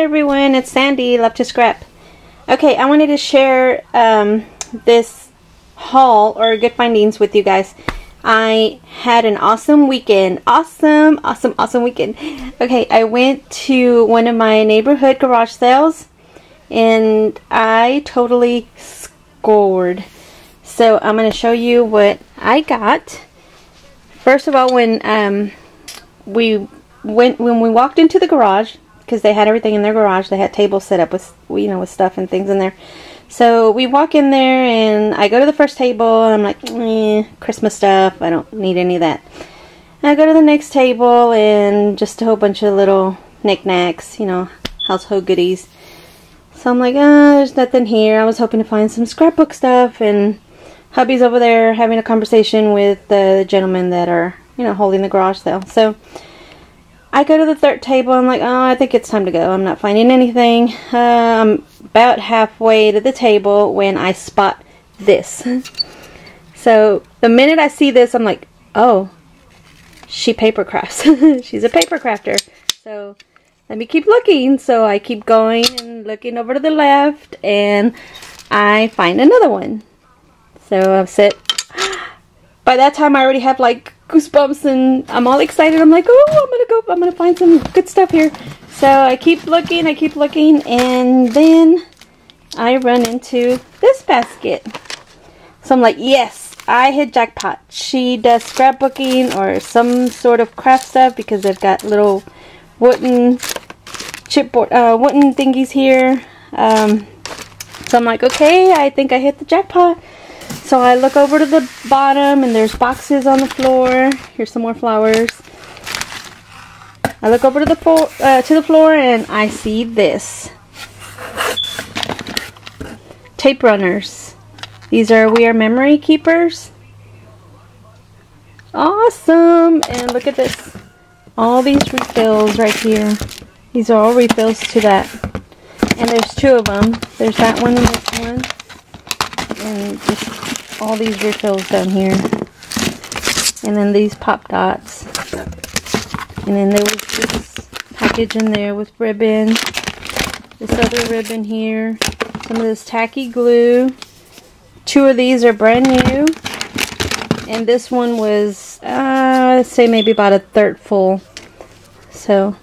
Hi everyone, it's Sandy, love to scrap. Okay, I wanted to share this haul or good findings with you guys. I had an awesome weekend. Awesome weekend. Okay, I went to one of my neighborhood garage sales and I totally scored. So I'm going to show you what I got. First of all, when we walked into the garage, because they had everything in their garage, they had tables set up with, you know, with stuff and things in there. So we walk in there and I go to the first table and I'm like, Christmas stuff, I don't need any of that. And I go to the next table and just a whole bunch of little knickknacks, you know, household goodies. So I'm like, there's nothing here. I was hoping to find some scrapbook stuff, and hubby's over there having a conversation with the gentlemen that are, you know, holding the garage sale. So I go to the third table. I'm like, I think it's time to go. I'm not finding anything. I'm about halfway to the table when I spot this. So the minute I see this, I'm like, oh, she paper crafts. She's a paper crafter. So let me keep looking. So I keep going and looking over to the left, and I find another one. So I've said, by that time I already have like goosebumps and I'm all excited. I'm like, oh, I'm gonna find some good stuff here. So I keep looking, and then I run into this basket. So I'm like, yes, I hit jackpot. She does scrapbooking or some sort of craft stuff, because they've got little wooden chipboard, wooden thingies here. So I'm like, okay, I think I hit the jackpot. So I look over to the bottom and there's boxes on the floor. Here's some more flowers. I look over to the floor and I see this. Tape runners. These are We Are Memory Keepers. Awesome! And look at this. All these refills right here. These are all refills to that. And there's two of them. There's that one and this one. And just all these refills down here. And then these pop dots. And then there was this package in there with ribbon. This other ribbon here. Some of this tacky glue. Two of these are brand new. And this one was, let's say maybe about a third full. So,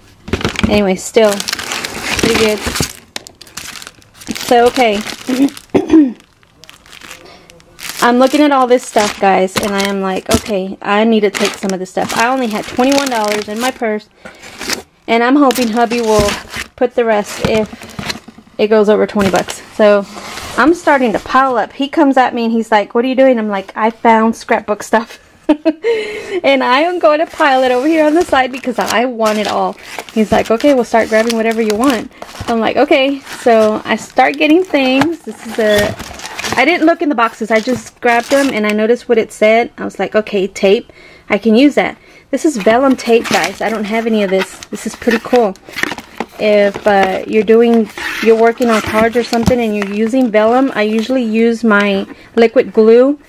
anyway, still pretty good. So, okay. I'm looking at all this stuff, guys, and I am like, okay, I need to take some of this stuff. I only had $21 in my purse, and I'm hoping hubby will put the rest if it goes over 20 bucks. So I'm starting to pile up. He comes at me and he's like, what are you doing? I'm like, I found scrapbook stuff. And I am going to pile it over here on the side because I want it all. He's like, okay, we'll start grabbing whatever you want. I'm like, okay. So I start getting things. This is I didn't look in the boxes. I just grabbed them and I noticed what it said. I was like, okay, tape. I can use that. This is vellum tape, guys. I don't have any of this. This is pretty cool. If you're working on cards or something and you're using vellum, I usually use my liquid glue,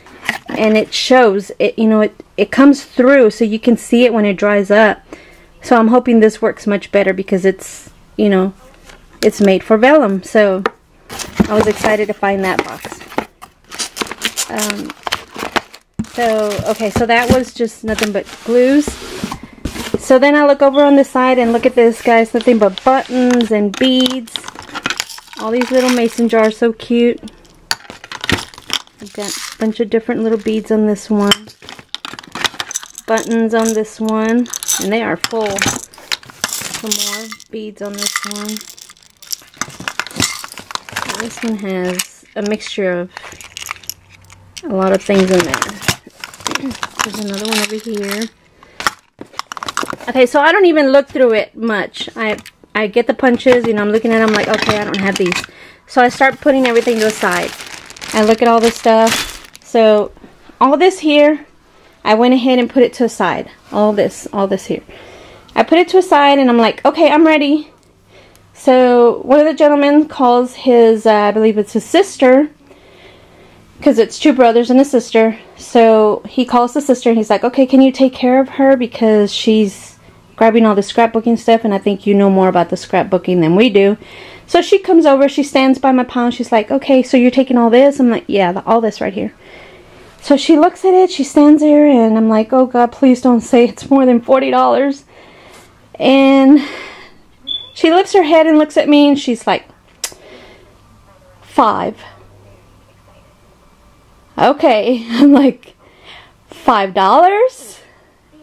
and it shows it, you know, it comes through so you can see it when it dries up. So I'm hoping this works much better because it's, you know, it's made for vellum. So I was excited to find that box. Okay, so that was just nothing but glues. So then I look over on this side and look at this, guys. Nothing but buttons and beads. All these little mason jars, so cute. I've got a bunch of different little beads on this one. Buttons on this one. And they are full. Some more beads on this one. This one has a mixture of a lot of things in there. There's another one over here. Okay, so I don't even look through it much. I get the punches, you know, I'm looking at them like, okay, I don't have these. So I start putting everything to the side. I look at all this stuff. So all this here, I went ahead and put it to the side. All this here. I put it to a side and I'm like, okay, I'm ready. So one of the gentlemen calls his, I believe it's his sister, because it's two brothers and a sister. So he calls the sister and he's like, okay, can you take care of her because she's grabbing all the scrapbooking stuff, and I think you know more about the scrapbooking than we do. So she comes over, she stands by my pile, and she's like, okay, so you're taking all this? I'm like, yeah, all this right here. So she looks at it, she stands there, and I'm like, oh God, please don't say it's more than $40. And she lifts her head and looks at me, and she's like, $5. Okay, I'm like, $5?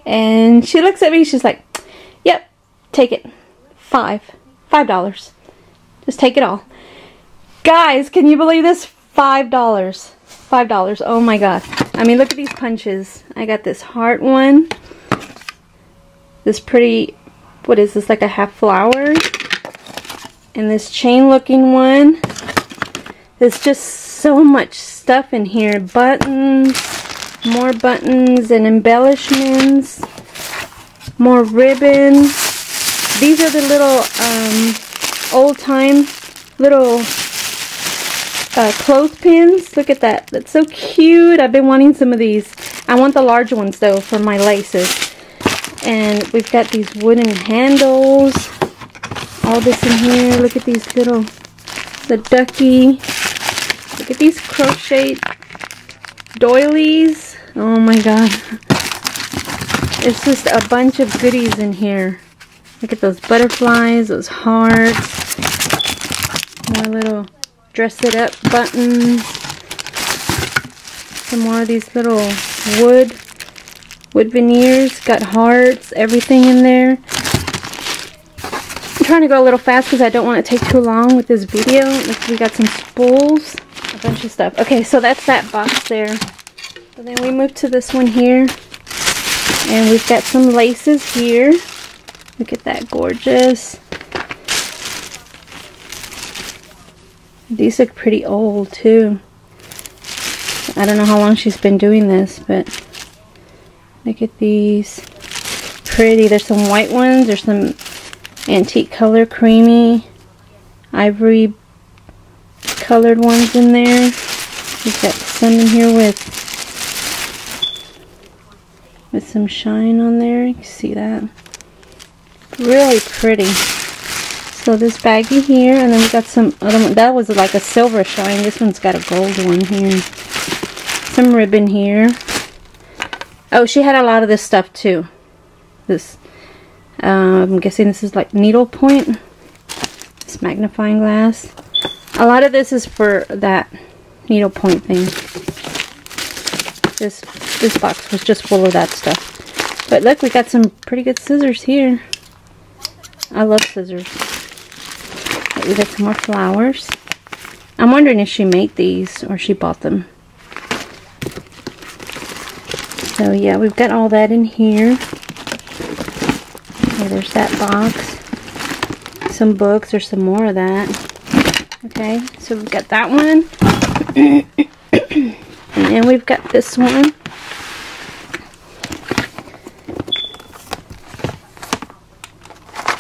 And she looks at me, she's like, yep, take it. $5. Just take it all. Guys, can you believe this? $5. $5. Oh my God. I mean, look at these punches. I got this heart one. This pretty, what is this, like a half flower? And this chain looking one. There's just so much stuff in here. Buttons, more buttons and embellishments, more ribbon. These are the little old-time little clothespins. Look at that. That's so cute. I've been wanting some of these. I want the large ones though for my laces. And we've got these wooden handles. All this in here. Look at these little, the ducky. Look at these crochet doilies. Oh my God. It's just a bunch of goodies in here. Look at those butterflies, those hearts. More little dress it up buttons. Some more of these little wood veneers. Got hearts, everything in there. I'm trying to go a little fast because I don't want to take too long with this video. We got some spools. A bunch of stuff. Okay, so that's that box there. So then we move to this one here. And we've got some laces here. Look at that, gorgeous. These look pretty old too. I don't know how long she's been doing this, but look at these. Pretty. There's some white ones. There's some antique color, creamy, ivory colored ones in there. We've got some in here with some shine on there. You can see that. Really pretty. So this baggie here, and then we got some other one. That was like a silver shine. This one's got a gold one here. Some ribbon here. Oh, she had a lot of this stuff too. This, I'm guessing this is like needle point. This magnifying glass. A lot of this is for that needle point thing. This box was just full of that stuff. But look, we got some pretty good scissors here. I love scissors. We got some more flowers. I'm wondering if she made these or she bought them. So yeah, we've got all that in here. Okay, there's that box. Some books, there's some more of that. Okay, so we've got that one. And then we've got this one.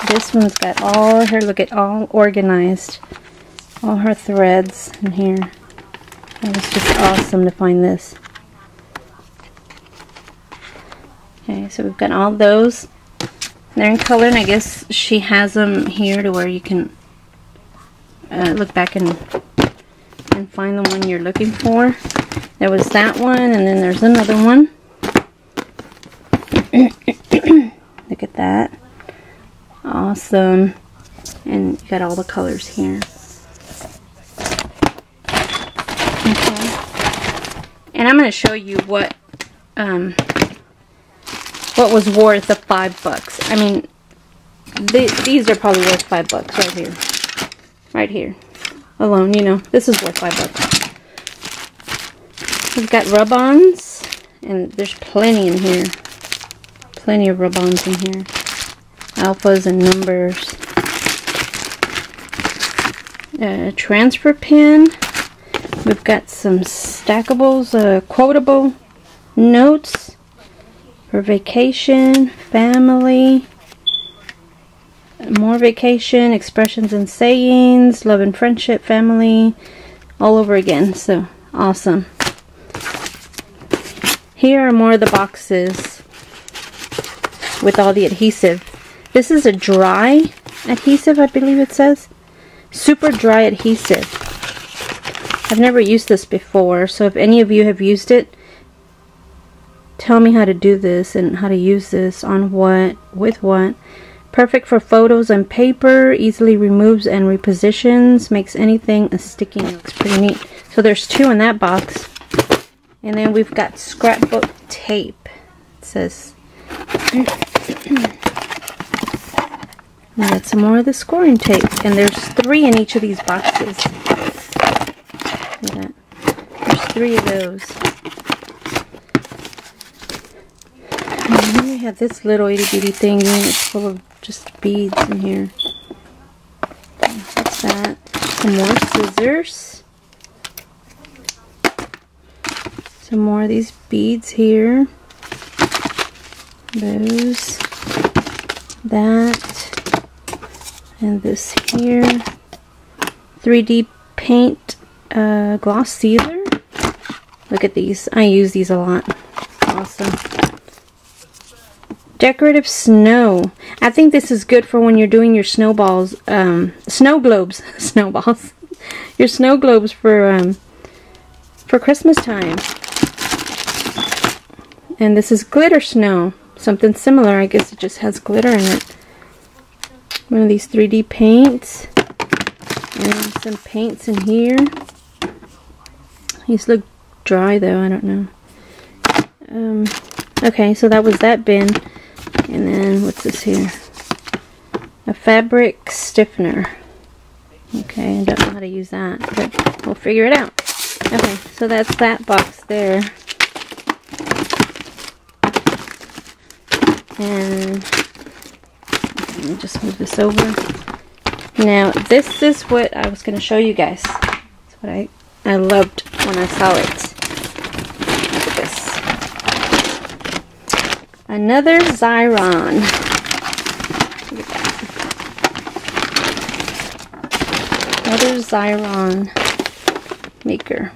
This one's got all her, look at all organized. All her threads in here. That was just awesome to find this. Okay, so we've got all those. They're in color, and I guess she has them here to where you can look back and find the one you're looking for. There was that one, and then there's another one. Look at that. Awesome. And you got all the colors here. Okay. And I'm going to show you what was worth the $5. I mean, these are probably worth $5 right here. Right here. Alone, you know, this is worth $5. We've got rub-ons, and there's plenty in here. Plenty of rub-ons in here. Alphas and numbers. Transfer pin. We've got some stackables, quotable notes for vacation, family, more vacation, expressions and sayings, love and friendship, family, all over again. So awesome. Here are more of the boxes with all the adhesive. This is a dry adhesive, I believe it says. Super dry adhesive. I've never used this before, so if any of you have used it, tell me how to do this and how to use this on what, with what. Perfect for photos and paper, easily removes and repositions, makes anything a sticky. Looks pretty neat. So there's 2 in that box. And then we've got scrapbook tape. It says, we got some more of the scoring tape. And there's 3 in each of these boxes. Look at that. There's 3 of those. And then we have this little itty bitty thingy. It's full of just beads in here. What's that? Some more scissors. Some more of these beads here. Those. That. And this here. 3D paint gloss sealer. Look at these. I use these a lot. Awesome. Decorative snow. I think this is good for when you're doing your snowballs, snow globes, snowballs, your snow globes for Christmas time. And this is glitter snow, something similar. I guess it just has glitter in it. One of these 3D paints, and some paints in here. These look dry though. I don't know. Okay, so that was that bin. And then, what's this here? A fabric stiffener. Okay, I don't know how to use that, but we'll figure it out. Okay, so that's that box there. And let me just move this over. Now, this is what I was going to show you guys. That's what I loved when I saw it. Look at this. Another Xyron. Look at that. Another Xyron maker.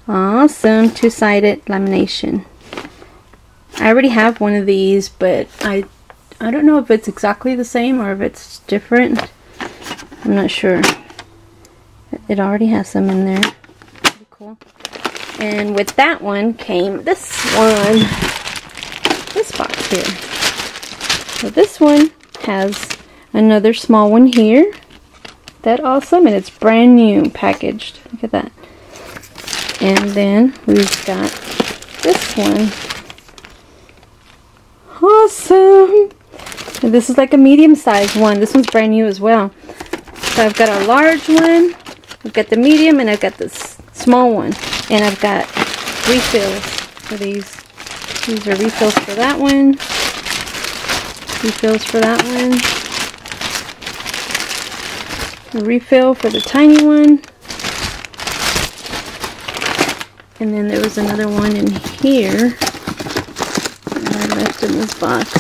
Awesome. 2-sided lamination. I already have one of these, but I don't know if it's exactly the same or if it's different. I'm not sure. It already has some in there. Pretty cool. And with that one came this one. This box here. So this one has another small one here. That awesome, and it's brand new packaged. Look at that. And then we've got this one. Awesome. And this is like a medium-sized one. This one's brand new as well. So I've got a large one, I've got the medium, and I've got this small one. And I've got refills for these. These are refills for that one. Refills for that one. A refill for the tiny one. And then there was another one in here that I left in this box.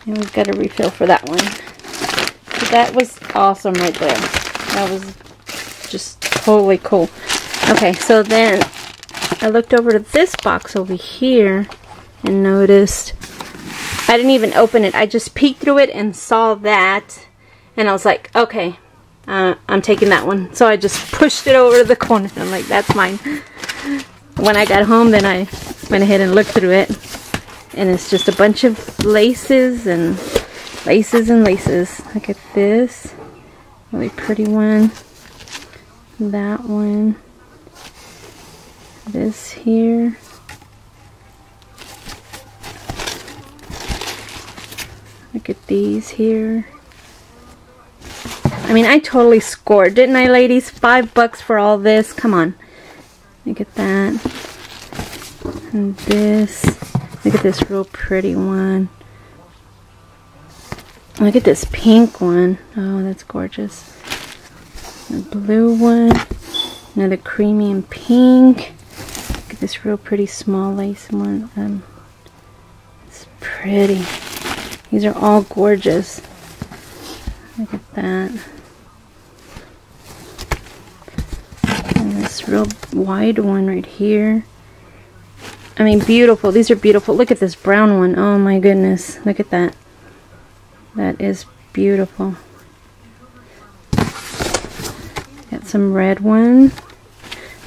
And we've got a refill for that one. So that was awesome right there. That was just totally cool. Okay, so then I looked over to this box over here and noticed, I didn't even open it. I just peeked through it and saw that. And I was like, okay, I'm taking that one. So I just pushed it over to the corner. I'm like, that's mine. When I got home, then I went ahead and looked through it. And it's just a bunch of laces and laces and laces. Look at this. Really pretty one. That one. This here. Look at these here. I mean, I totally scored, didn't I, ladies? $5 for all this. Come on. Look at that. And this. Look at this real pretty one. Look at this pink one. Oh, that's gorgeous. The blue one. Another creamy and pink. Look at this real pretty small lace one. It's pretty. These are all gorgeous. Look at that. And this real wide one right here. I mean, beautiful. These are beautiful. Look at this brown one. Oh my goodness. Look at that. That is beautiful. Got some red one.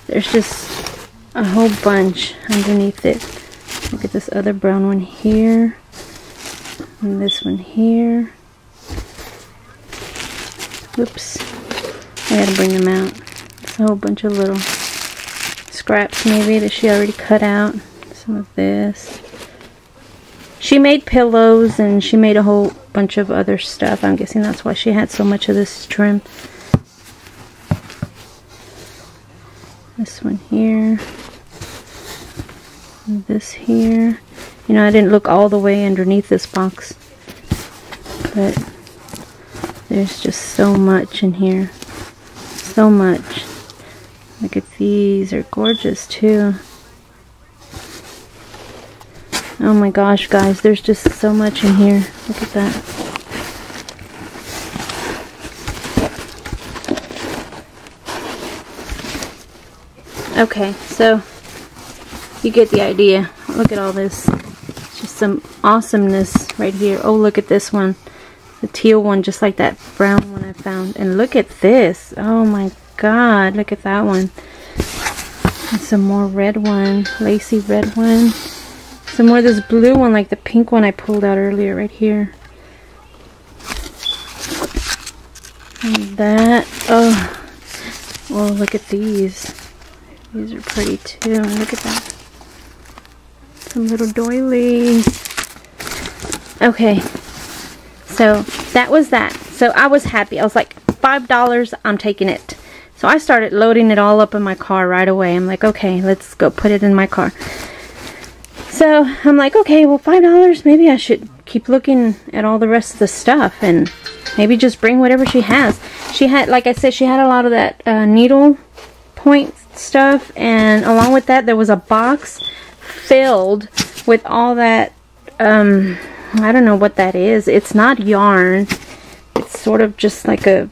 There's just a whole bunch underneath it. Look at this other brown one here. And this one here. Whoops. I gotta bring them out. It's a whole bunch of little scraps maybe that she already cut out. Some of this. She made pillows and she made a whole bunch of other stuff. I'm guessing that's why she had so much of this trim. This one here. And this here. You know, I didn't look all the way underneath this box. But there's just so much in here. So much. Look at these. They're gorgeous too. Oh my gosh, guys. There's just so much in here. Look at that. Okay, so you get the idea. Look at all this. Just some awesomeness right here. Oh, look at this one. The teal one, just like that brown one I found. And look at this. Oh my god, look at that one. And some more red one. Lacy red one. Some more of this blue one, like the pink one I pulled out earlier right here. And that. Oh. Well, look at these. These are pretty too. Look at that. Some little doilies. Okay. So that was that. So I was happy. I was like, $5, I'm taking it. So I started loading it all up in my car right away. I'm like, okay, let's go put it in my car. So I'm like, okay, well, $5, maybe I should keep looking at all the rest of the stuff and maybe just bring whatever she has. She had, like I said, she had a lot of that needle point stuff, and along with that there was a box filled with all that I don't know what that is. It's not yarn. It's sort of just like a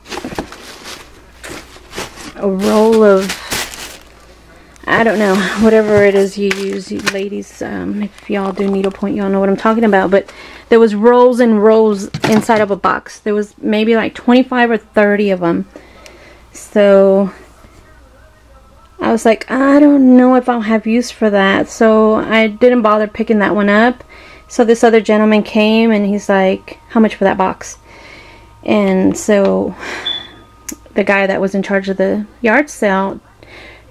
roll of, I don't know, whatever it is you use, you ladies. If y'all do needlepoint, y'all know what I'm talking about. But there was rolls and rolls inside of a box. There was maybe like 25 or 30 of them. So I was like, I don't know if I'll have use for that. So I didn't bother picking that one up. So this other gentleman came and he's like, how much for that box? And so the guy that was in charge of the yard sale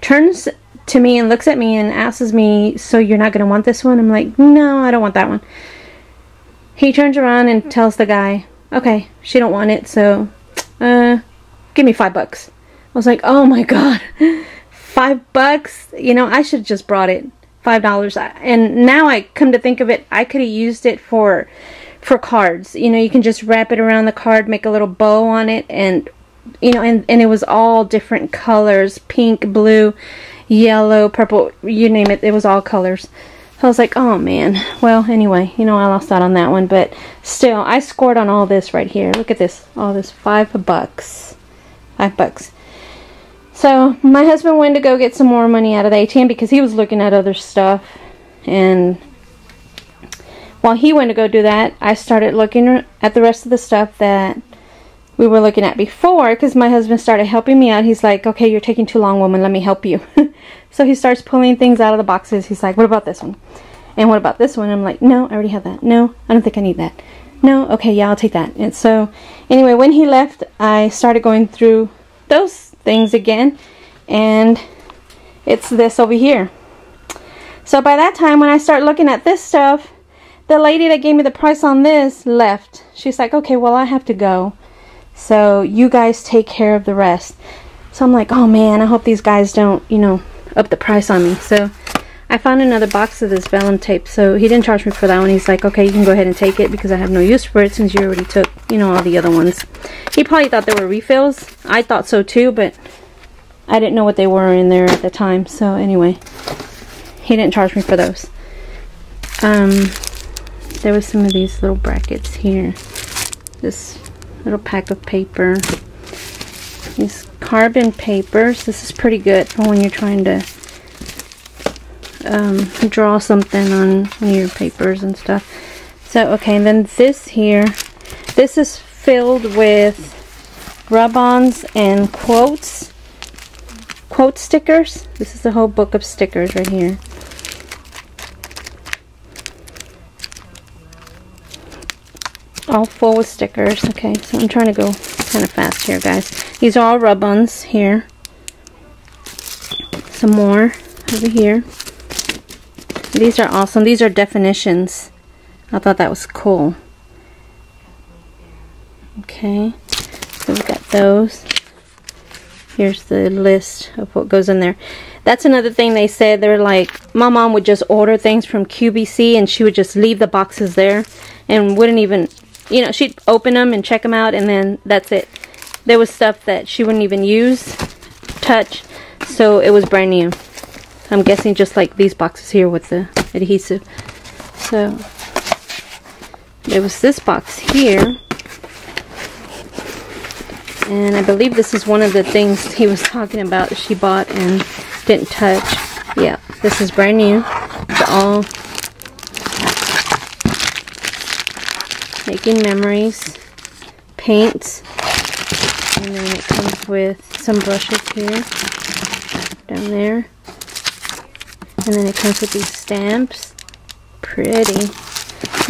turns to me and looks at me and asks me, so you're not going to want this one? I'm like, no, I don't want that one. He turns around and tells the guy, okay, she don't want it, so give me $5. I was like, oh my god, $5? You know, I should have just brought it. $5. And now I come to think of it, I could have used it for cards. You know, you can just wrap it around the card, make a little bow on it, and you know, and it was all different colors, pink, blue, yellow, purple, you name it, it was all colors. I was like, oh man. Well, anyway, you know, I lost out on that one, but still, I scored on all this right here. Look at this, all this, $5. $5. So my husband went to go get some more money out of the ATM because he was looking at other stuff, and while he went to go do that, I started looking at the rest of the stuff that we were looking at before, because my husband started helping me out. He's like, okay, you're taking too long, woman, let me help you. So he starts pulling things out of the boxes. He's like, what about this one? And what about this one? I'm like, no, I already have that. No, I don't think I need that. No, okay, yeah, I'll take that. And so anyway, when he left, I started going through those things again, and it's this over here. So by that time, when I start looking at this stuff, the lady that gave me the price on this left. She's like, okay, well, I have to go, so you guys take care of the rest. So I'm like, oh man, I hope these guys don't, you know, up the price on me. So I found another box of this vellum tape, so he didn't charge me for that one. He's like, okay, you can go ahead and take it because I have no use for it since you already took, you know, all the other ones. He probably thought they were refills. I thought so too, but I didn't know what they were in there at the time. So anyway, he didn't charge me for those. There was some of these little brackets here. This little pack of paper. These carbon papers. This is pretty good for when you're trying to draw something on your papers and stuff. So, okay, and then this here, this is filled with rub-ons and quote stickers. This is a whole book of stickers right here. All full with stickers. Okay, so I'm trying to go kind of fast here, guys. These are all rub-ons here. Some more over here. These are awesome. These are definitions. I thought that was cool. Okay, so we've got those. Here's the list of what goes in there. That's another thing they said. They're like, my mom would just order things from QVC and she would just leave the boxes there and wouldn't even, you know, she'd open them and check them out and then that's it. There was stuff that she wouldn't even use, touch, so it was brand new. I'm guessing just like these boxes here with the adhesive. So there was this box here. And I believe this is one of the things he was talking about that she bought and didn't touch. Yeah, this is brand new. It's all making memories, paints, and then it comes with some brushes here, down there. And then it comes with these stamps. Pretty.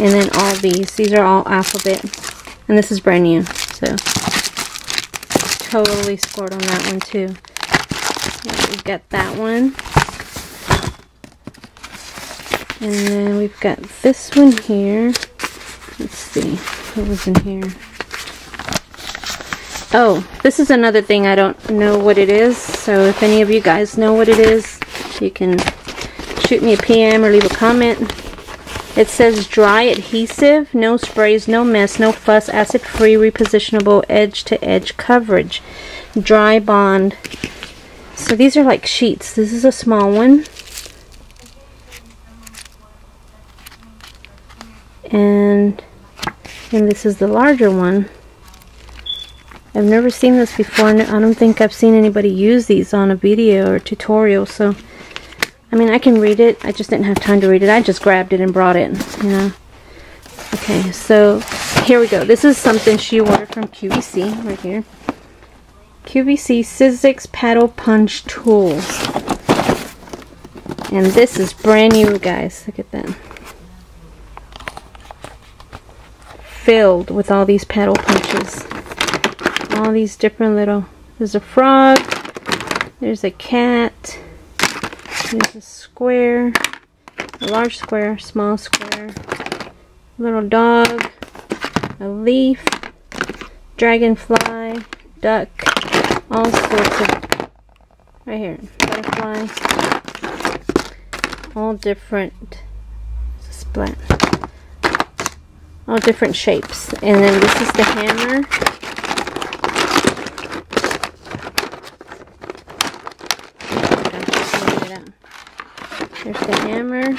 And then all these are all alphabet. And this is brand new, so totally scored on that one too. Yeah, we've got that one. And then we've got this one here. Let's see, what was in here? Oh, this is another thing I don't know what it is. So if any of you guys know what it is, you can shoot me a PM or leave a comment. It says dry adhesive, no sprays, no mess, no fuss, acid free, repositionable, edge to edge coverage, dry bond. So these are like sheets. This is a small one, and this is the larger one. I've never seen this before, and I don't think I've seen anybody use these on a video or tutorial. So I mean, I can read it. I just didn't have time to read it. I just grabbed it and brought it, you know. Okay, so here we go. This is something she ordered from QVC right here. QVC Sizzix Paddle Punch Tools. And this is brand new, guys. Look at that. Filled with all these paddle punches. All these different little... There's a frog. There's a cat. There's a square, a large square, small square, little dog, a leaf, dragonfly, duck, all sorts of, right here, butterfly, all different, splat, all different shapes. And then this is the hammer. There's the hammer.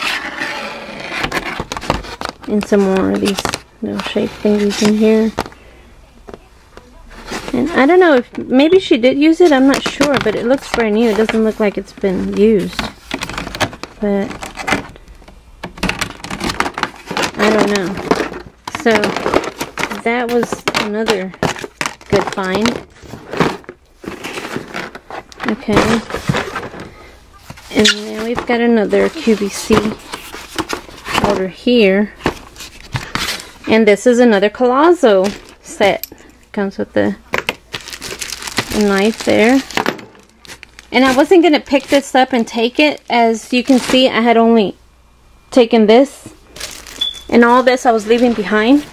And some more of these little shape thingies in here. And I don't know if, maybe she did use it, I'm not sure, but it looks brand new. It doesn't look like it's been used. But I don't know. So that was another good find. Okay. And then we've got another QVC order here. And this is another Colazo set. Comes with the knife there. And I wasn't going to pick this up and take it. As you can see, I had only taken this. And all this I was leaving behind.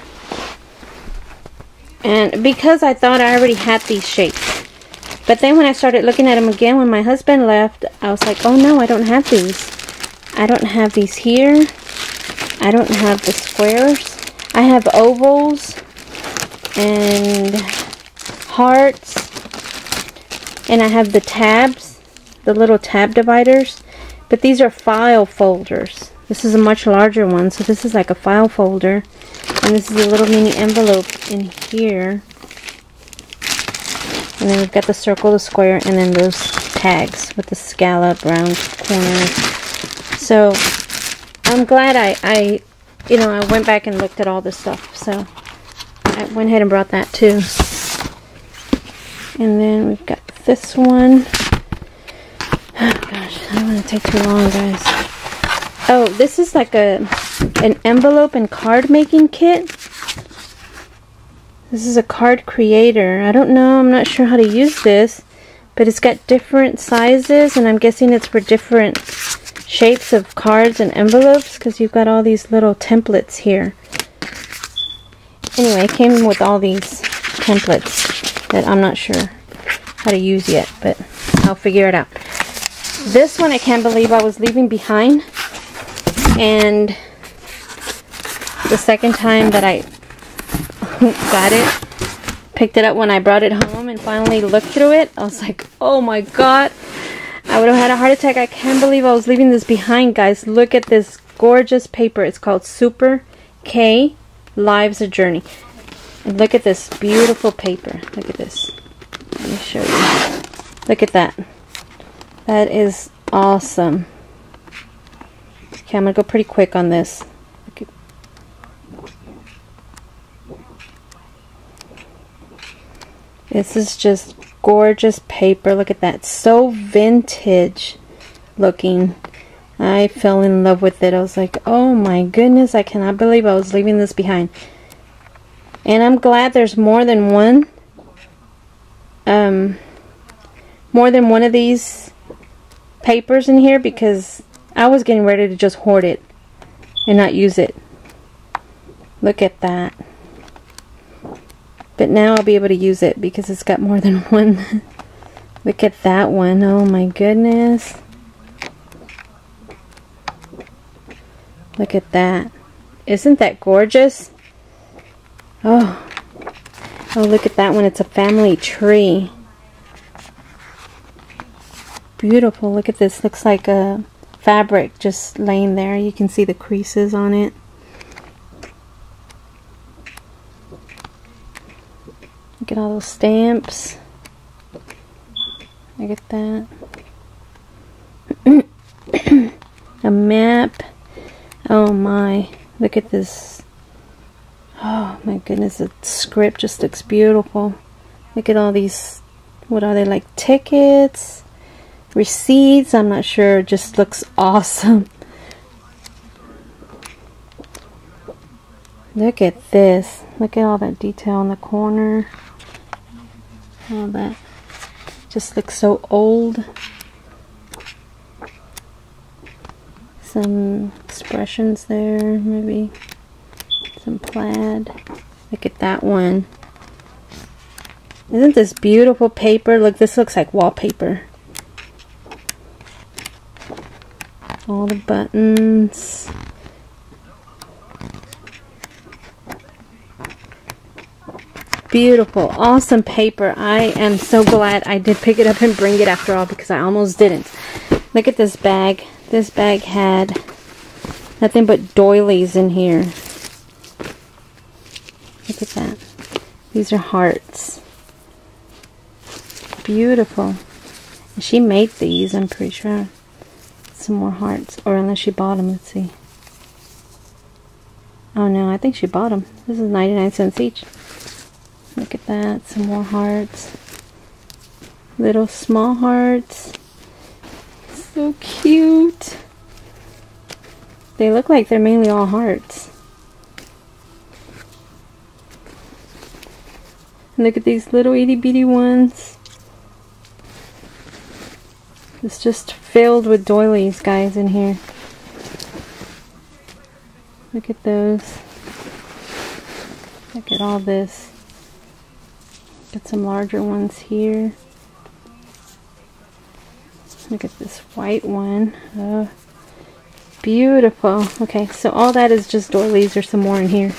And because I thought I already had these shapes. But then when I started looking at them again when my husband left, I was like, oh no, I don't have these. I don't have these here. I don't have the squares. I have ovals and hearts. And I have the tabs, the little tab dividers. But these are file folders. This is a much larger one, so this is like a file folder. And this is a little mini envelope in here. And then we've got the circle, the square, and then those tags with the scallop, round corners. So I'm glad I you know, I went back and looked at all this stuff. So I went ahead and brought that too. And then we've got this one. Oh gosh, I don't want to take too long, guys. Oh, this is like an envelope and card making kit. This is a card creator. I don't know, I'm not sure how to use this, but it's got different sizes, and I'm guessing it's for different shapes of cards and envelopes, because you've got all these little templates here. Anyway, it came with all these templates that I'm not sure how to use yet, but I'll figure it out. This one I can't believe I was leaving behind, and the second time that I got it, picked it up when I brought it home and finally looked through it, I was like, oh my god, I would have had a heart attack. I can't believe I was leaving this behind, guys. Look at this gorgeous paper. It's called Super K Life's a Journey. And look at this beautiful paper. Look at this. Let me show you. Look at that. That is awesome. Okay, I'm going to go pretty quick on this. Okay. This is just gorgeous paper. Look at that. So vintage looking. I fell in love with it. I was like, oh my goodness, I cannot believe I was leaving this behind. And I'm glad there's more than one. More than one of these papers in here, because I was getting ready to just hoard it and not use it. Look at that. But now I'll be able to use it because it's got more than one. Look at that one. Oh my goodness. Look at that. Isn't that gorgeous? Oh. Oh, look at that one. It's a family tree. Beautiful. Look at this. Looks like a fabric just laying there. You can see the creases on it. Look at all those stamps. Look at that. A map. Oh my. Look at this. Oh my goodness. The script just looks beautiful. Look at all these. What are they, like tickets? Receipts? I'm not sure. It just looks awesome. Look at this. Look at all that detail in the corner. All that just looks so old. Some expressions there, maybe some plaid. Look at that one. Isn't this beautiful paper? Look, this looks like wallpaper. All the buttons. Beautiful, awesome paper. I am so glad I did pick it up and bring it after all, because I almost didn't. Look at this bag. This bag had nothing but doilies in here. Look at that. These are hearts. Beautiful. And she made these, I'm pretty sure. Some more hearts, or unless she bought them. Let's see. Oh no, I think she bought them. This is 99 cents each. Look at that, some more hearts. Little small hearts. So cute. They look like they're mainly all hearts. And look at these little itty bitty ones. It's just filled with doilies, guys, in here. Look at those. Look at all this. Get some larger ones here. Look at this white one. Oh, beautiful. Okay, so all that is just doilies. There's some more in here.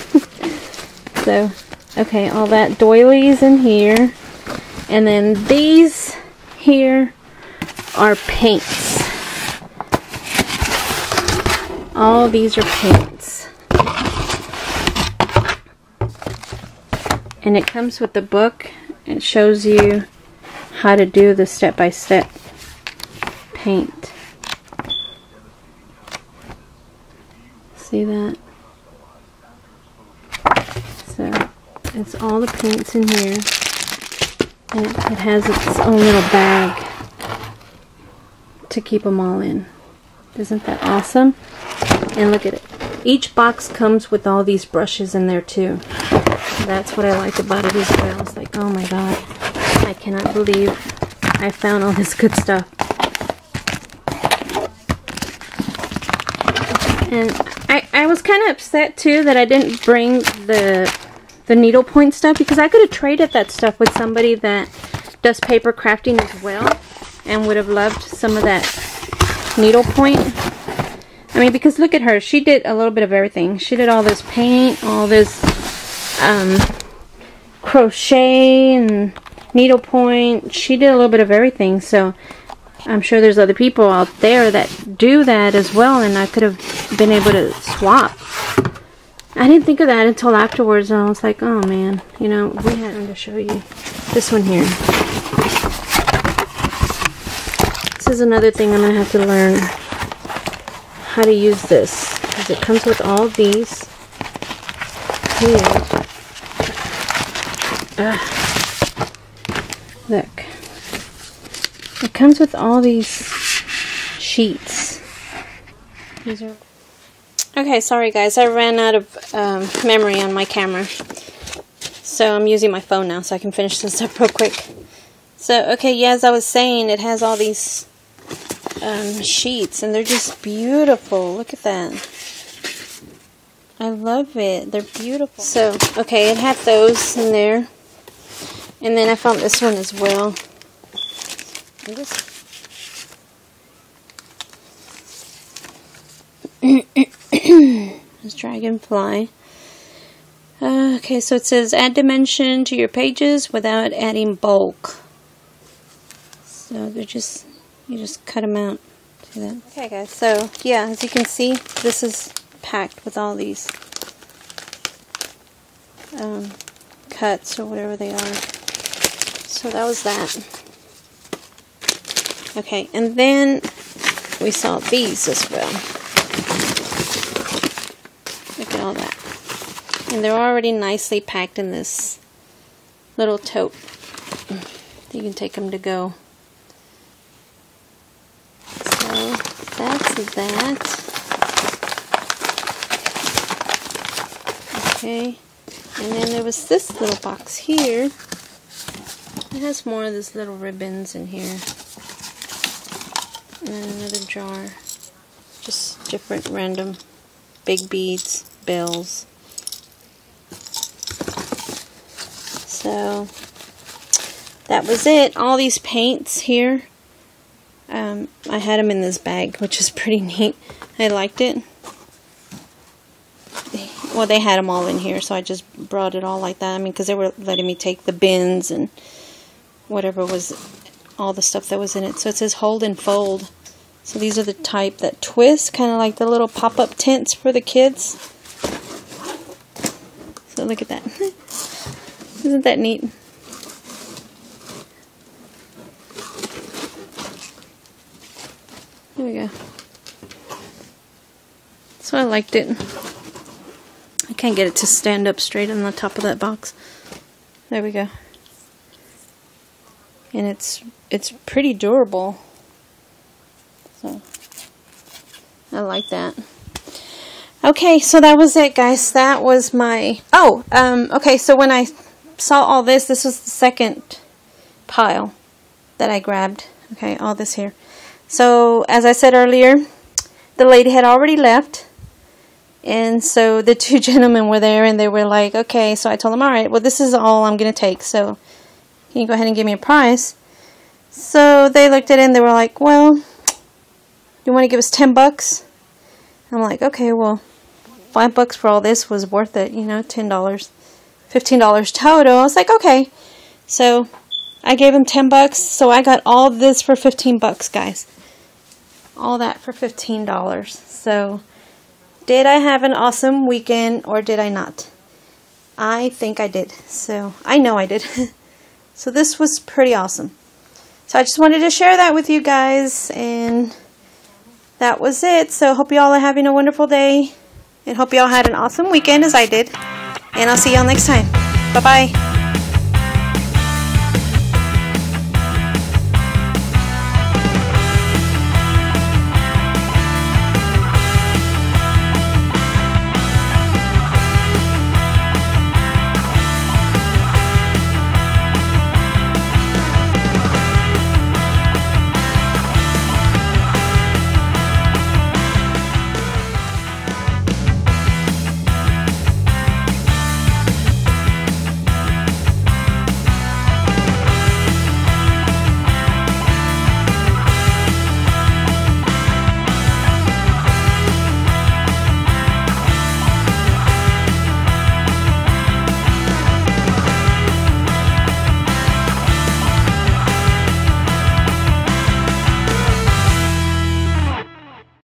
So, okay, all that doilies in here. And then these here are paints. All these are paints. And it comes with the book. It shows you how to do the step-by-step paint. See that? So it's all the paints in here. And it has its own little bag to keep them all in. Isn't that awesome? And look at it. Each box comes with all these brushes in there too. That's what I like about it as well. It's like, oh my god, I cannot believe I found all this good stuff. And I was kind of upset too that I didn't bring the needlepoint stuff, because I could have traded that stuff with somebody that does paper crafting as well and would have loved some of that needlepoint. I mean, because look at her. She did a little bit of everything. She did all this paint, all this crochet and needlepoint. She did a little bit of everything. So I'm sure there's other people out there that do that as well, and I could have been able to swap. I didn't think of that until afterwards, and I was like, oh man, you know, we had to show you this one here. This is another thing I'm going to have to learn how to use this, because it comes with all these here. Look. It comes with all these sheets. These are... Okay, sorry guys, I ran out of memory on my camera. So I'm using my phone now so I can finish this up real quick. So, okay, yeah, as I was saying, it has all these sheets, and they're just beautiful. Look at that. I love it. They're beautiful. So, okay, it had those in there. And then I found this one as well. This dragonfly. Okay, so it says add dimension to your pages without adding bulk. So they're just, you just cut them out. See that? Okay guys, so yeah, as you can see, this is packed with all these cuts or whatever they are. So that was that. Okay, and then we saw these as well. Look at all that. And they're already nicely packed in this little tote. You can take them to go. So that's that. Okay. And then there was this little box here. It has more of these little ribbons in here. And then another jar. Just different random big beads, bells. So that was it. All these paints here. I had them in this bag, which is pretty neat. I liked it. Well, they had them all in here, so I just brought it all like that. I mean, because they were letting me take the bins and whatever was, all the stuff that was in it. So it says hold and fold. So these are the type that twist, kind of like the little pop-up tents for the kids. So look at that. Isn't that neat? There we go. So I liked it. I can't get it to stand up straight on the top of that box. There we go. And it's pretty durable. So I like that. Okay, so that was it, guys. That was my... Oh, okay, so when I saw all this, this was the second pile that I grabbed. Okay, all this here. So, as I said earlier, the lady had already left. And so the two gentlemen were there, and they were like, okay, so I told them, all right, well, this is all I'm going to take. So, can you go ahead and give me a price? So, they looked at it, and they were like, well, you want to give us 10 bucks? I'm like, okay, well, $5 for all this was worth it, you know, $10, $15 total. I was like, okay. So I gave him 10 bucks, so I got all this for 15 bucks, guys. All that for $15. So did I have an awesome weekend, or did I not? I think I did. So I know I did. So this was pretty awesome. So I just wanted to share that with you guys, and that was it. So hope you all are having a wonderful day. and hope y'all had an awesome weekend as I did. And I'll see y'all next time. Bye-bye.